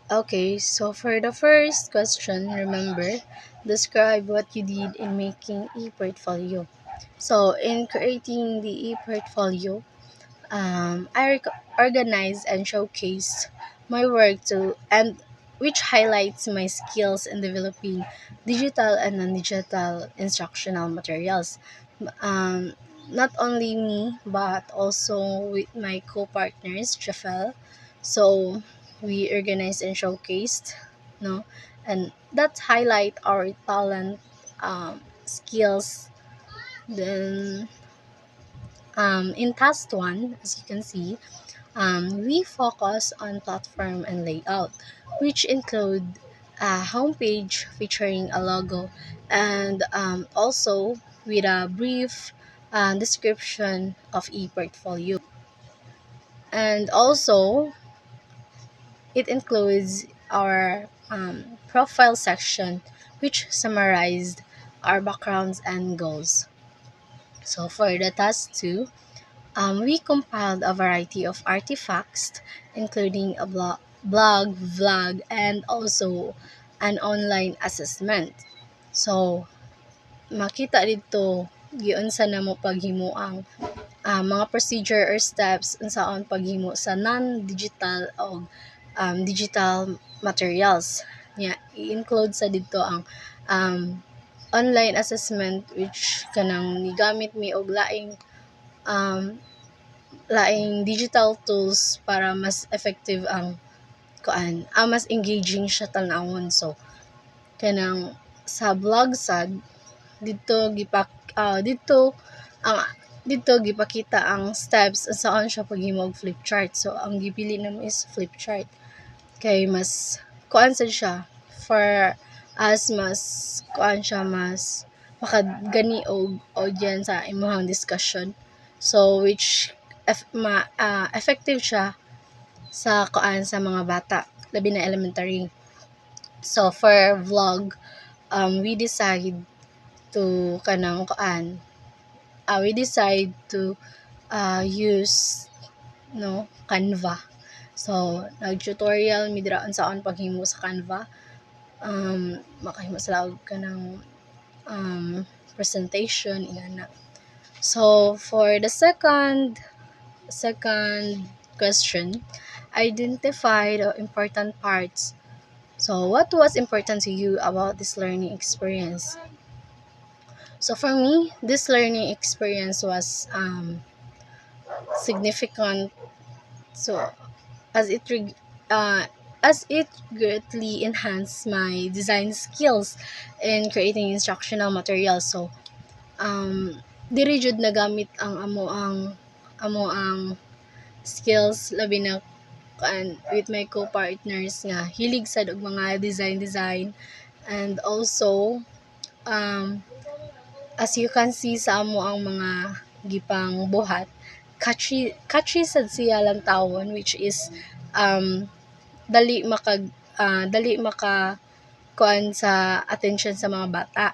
Okay, so for the first question, remember, describe what you did in making e-portfolio. So in creating the e-portfolio, organize and showcase my work to and which highlights my skills in developing digital and non-digital instructional materials. Um, Not only me but also with my co-partners, Jafel. So we organized and showcased, no, and that highlight our talent, skills. Then in task one, as you can see, we focus on platform and layout, which include a homepage featuring a logo and also with a brief description of ePortfolio. And also, it includes our profile section, which summarized our backgrounds and goals. So for the task two, we compiled a variety of artifacts, including a blog, vlog, and also an online assessment. So, makita dito, giunsa na mo paghimo ang mga procedure or steps unsaon paghimo sa non-digital o digital materials. I-include sa dito ang um, online assessment which kanang nigamit mi og um, laing digital tools para mas effective ang mas engaging siya tan-awon. So kanang sa vlog sad dito dito ang dito gipakita ang steps saan siya paghimo og flip chart. So ang gipili namo is flip chart kay mas sad siya for as mas siya mas makagani og audience sa imong discussion. So which effective siya sa sa mga bata labi na elementary. So for vlog, we decide to kanang we decide to use no Canva. So nag-tutorial mi dira unsaon paghimo sa Canva. Makahimo sila og kanang presentation ingana. So for the second question, identify the important parts. So what was important to you about this learning experience? So for me, this learning experience was significant. So as it reg- as it greatly enhanced my design skills in creating instructional materials. So diri jud nagamit ang amo ang skills labi na with my co-partners nga hilig sad og mga design and also um as you can see sa amo ang mga gipang buhat, catchy sad siya lang tawon, which is um dali maka kuan sa attention sa mga bata.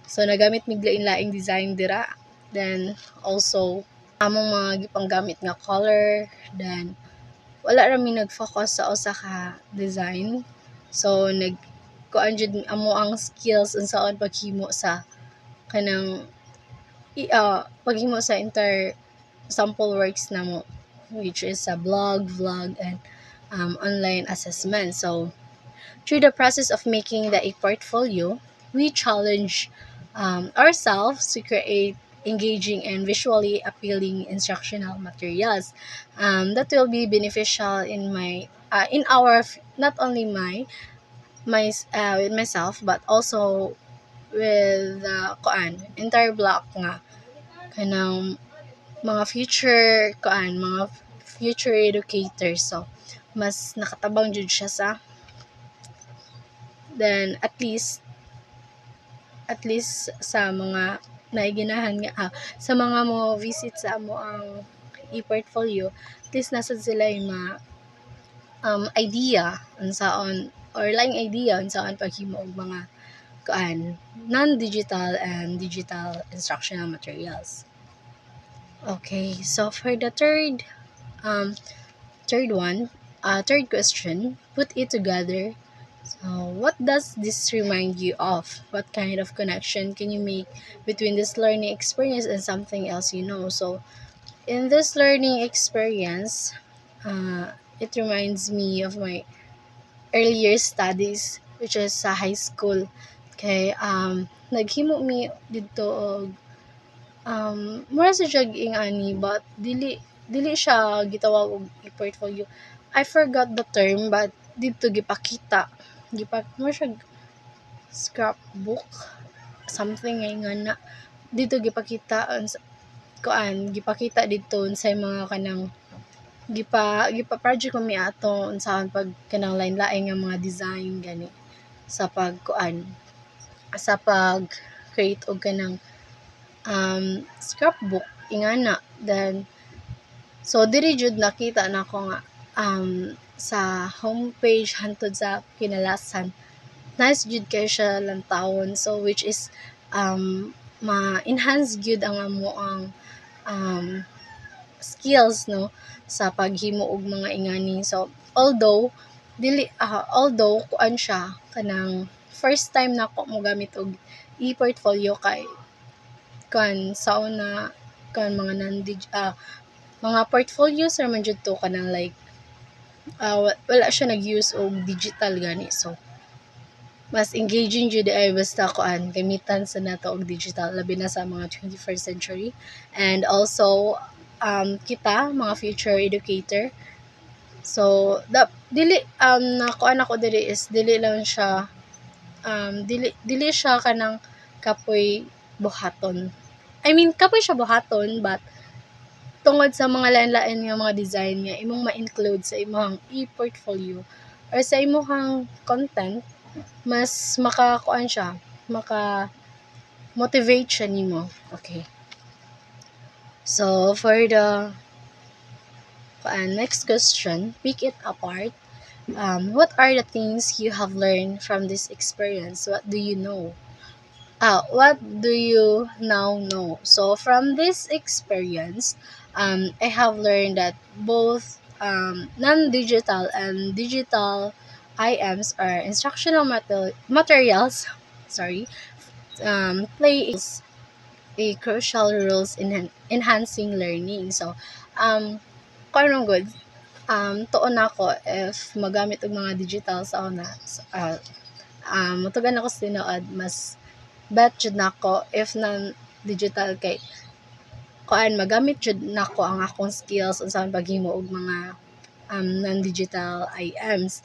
So nagamit mig lain-laing design dira. Then also among mga gipanggamit nga color, then wala ra mi nag-focus sa usa ka design. So kuan jud amo ang skills unsaon paghimo sa kanang paghimo sa entire sample works namo, which is a blog, vlog, and online assessment. So through the process of making the a portfolio, we challenge ourselves to create engaging and visually appealing instructional materials that will be beneficial in our not only with myself but also with the entire block nga kanang mga future educators. So mas nakatabang jud siya sa then at least sa mga naiginahan nga sa mga mo visit sa amo ang e-portfolio, at least nasa sila yung idea unsaon or laing idea unsaon paghimo og mga non-digital and digital instructional materials. Okay, so for the third one, third question, put it together. So, what does this remind you of? What kind of connection can you make between this learning experience and something else you know? So, in this learning experience, it reminds me of my earlier studies, which is sa high school. Okay, naghimo mi dito og mura sa siya ani but dili siya gitawag og i-portfolio. I forgot the term but dito gipakita. Mo siya scrapbook something ngay nga na dito gipakita gipakita dito sa mga kanang gipa project kami ato unsaon pag kanang lain-lain nga mga design gani sa sa pag create og kanang scrapbook ingana. Then so diri jud nakita nako nga sa homepage hantod sa kinalasan nice jud kay siya lantawon, so which is ma-enhance gyud ang amo ang um, skills no sa paghimo og mga ingani. So although kuan siya kanang first time nako mo gamit og e-portfolio kay kan sa una kan mga mga portfolios raman jud to kanang like wala siya nag-use og digital gani, so mas engaging jud ay basta kuan gamitan sa nato og digital labi na sa mga 21st century. And also kita mga future educator, so dili nakuan ako dili is dili lang siya dili siya kanang kapoy buhaton. I mean kapoy siya buhaton but tungod sa mga lain-lain nga mga design nga imong ma-include sa imong e-portfolio or sa imong content, mas makakuan siya, motivate siya nimo. Okay. So for the next question, pick it apart. What are the things you have learned from this experience? What do you know? What do you now know? So from this experience, I have learned that both non-digital and digital IMs or instructional materials, sorry, play a crucial roles in enhancing learning. So, kung good, tuon ako if magamit og mga digital sa una, matugan ako sa tinuod, mas bet jud nako if nan digital kay kuan magamit jud nako ang akong skills unsaon paghimo og mga non-digital IMs.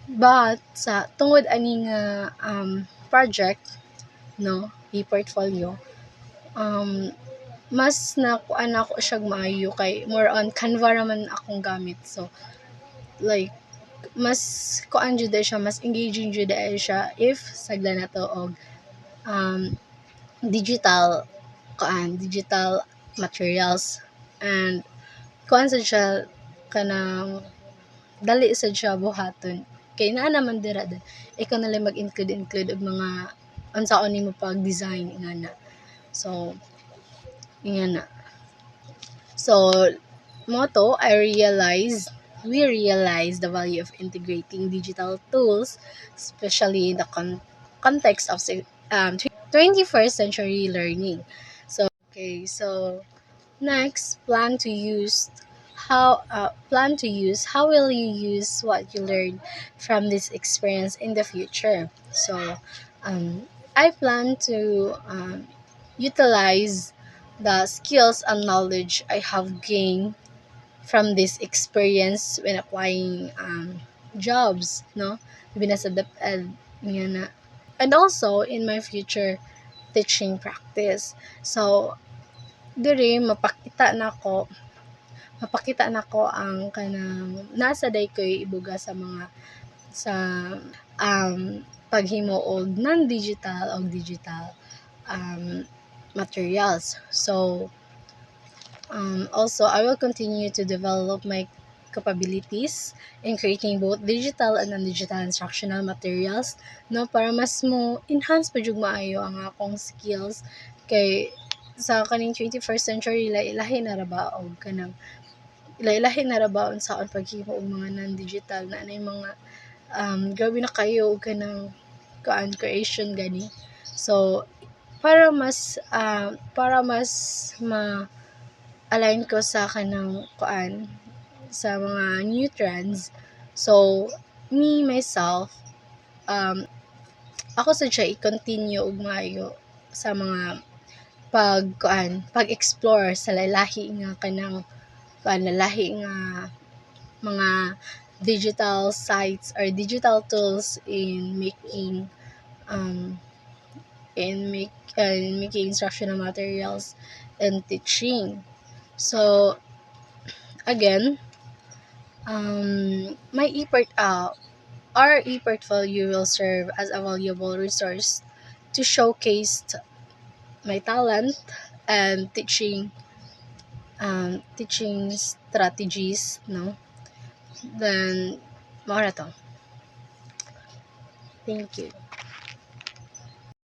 But sa tungod ani nga project no e-portfolio, mas nakuan ako siya maayo kay more on Canva raman akong gamit, so like mas kuan jud siya, mas engaging jud siya if sagda na to og digital materials. And kuan sad siya kanang dali sad siya buhaton kay naa naman dira ikaw na lang mag-include og mga unsaon nimo pag design ingana. So ingana, so moto we realize the value of integrating digital tools, especially in the context of 21st century learning. So okay, so next, how will you use what you learned from this experience in the future? So I plan to utilize the skills and knowledge I have gained from this experience when applying jobs, no? Maybe nasa DepEd, nga na. And also in my future teaching practice. So diri mapakita nako ang kanang nasa day ko'y ibuga sa mga sa paghimo og non-digital o digital materials. So also I will continue to develop my capabilities in creating both digital and non-digital instructional materials, no, para mas mo enhance pa jud maayo ang akong skills kay sa kaning 21st century lahi na ra ba og kanang Lahi-lahi na ra baon sa akong paghimo og mga non-digital na nay mga grabe na kayo og kanang creation gani. So para mas ma-align ko sa kanang sa mga new trends. So me myself, um, ako sad siya i-continue og maayo sa mga pag-explore sa lahi nga kanang lahi nga mga digital sites or digital tools um in making instructional materials and teaching. So again, my our e-portfolio will serve as a valuable resource to showcase my talent and teaching strategies, no? Then, mao na to. Thank you.